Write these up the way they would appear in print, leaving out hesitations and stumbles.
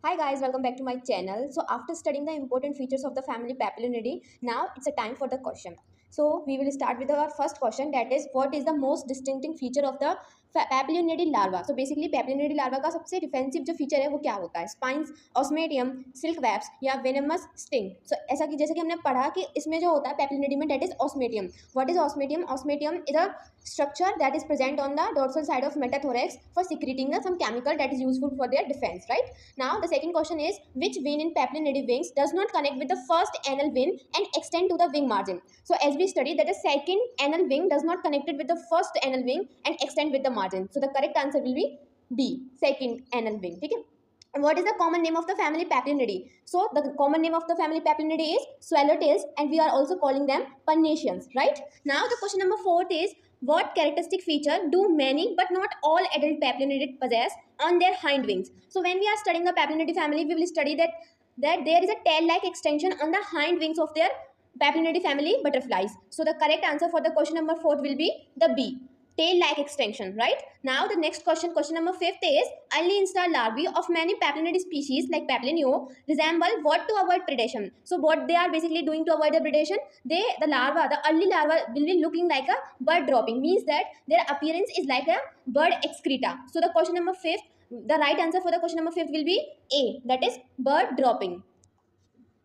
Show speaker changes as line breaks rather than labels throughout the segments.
Hi guys, welcome back to my channel. So after studying the important features of the family Papilionidea, now it's a time for the question. So we will start with our first question, that is what is the most distinctive feature of the Papilionidea larva. So basically Papilionidea larva का सबसे defensive जो feature है वो क्या होता है? Spines, ऑस्मेडियम, silk webs या venomous sting. सो ऐसा कि जैसे कि हमने पढ़ा कि इसमें जो होता है Papilionidea में, that is osmidium. What is osmidium? Osmidium is a structure that is present on the dorsal side of metathorax for secreting some chemical that is useful for their defense, right? Now the second question is, which vein in papillary wings does not connect with the first anal vein and extend to the wing margin? So as we studied that the second anal wing does not connect it with the first anal wing and extend with the margin. So the correct answer will be B, second anal wing. Okay? And what is the common name of the family Papilionidea? So the common name of the family Papilionidea is swallowtails, and we are also calling them Pugnacians, right? Now the question number 4 is, what characteristic feature do many but not all adult Papilionidea possess on their hind wings? So when we are studying the Papilionidea family, we will study that there is a tail-like extension on the hind wings of their Papilionidea family butterflies. So the correct answer for the question number 4 will be the B, tail-like extension, right? Now the next question, question number 5 is, early instar larvae of many Papilionidea species like Papilio resemble what to avoid predation? So what they are basically doing to avoid the predation? The early larva will be looking like a bird dropping, means that their appearance is like a bird excreta. So the question number 5, the right answer for the question number 5 will be A, that is bird dropping.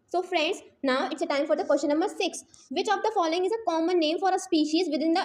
So friends, now it's a time for the question number 6. Which of the following is a common name for a species within the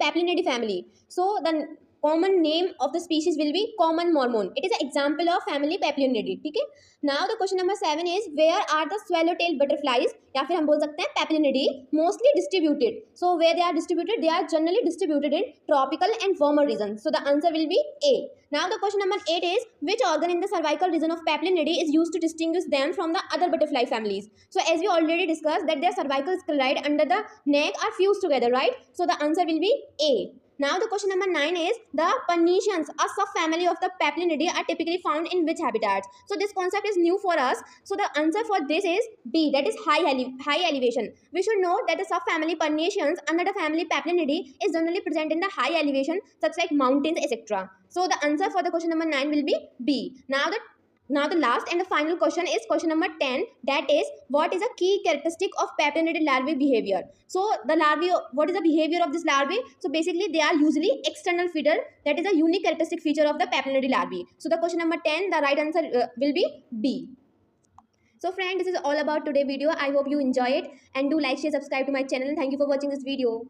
Papilionidea family? So the common name of the species will be common mormon. It is an example of family Papilionidea. Okay? Now the question number 7 is, where are the swallowtail butterflies या फिर हम बोल सकते हैं Papilionidea mostly distributed? So where they are distributed, they are generally distributed in tropical and warmer regions. So the answer will be A. Now the question number 8 is, which organ in the cervical region of Papilionidea is used to distinguish them from the other butterfly families? So as we already discussed that their cervical sclerites under the neck are fused together, right? So the answer will be A. Now the question number 9 is, the Pugnacians, a subfamily of the Papilionidea, are typically found in which habitats? So this concept is new for us. So the answer for this is B, that is high elevation. We should know that the subfamily Pugnacians under the family Papilionidea is generally present in the high elevation such like mountains, etc. So the answer for the question number 9 will be B. Now the last and the final question is question number 10, that is, what is a key characteristic of Papilionidea larvae behavior? So the larvae, what is the behavior of this larvae? So basically they are usually external feeder. That is a unique characteristic feature of the Papilionidea larvae. So the question number 10, the right answer will be B. So friend, this is all about today video. I hope you enjoy it, and do like, share, subscribe to my channel, and thank you for watching this video.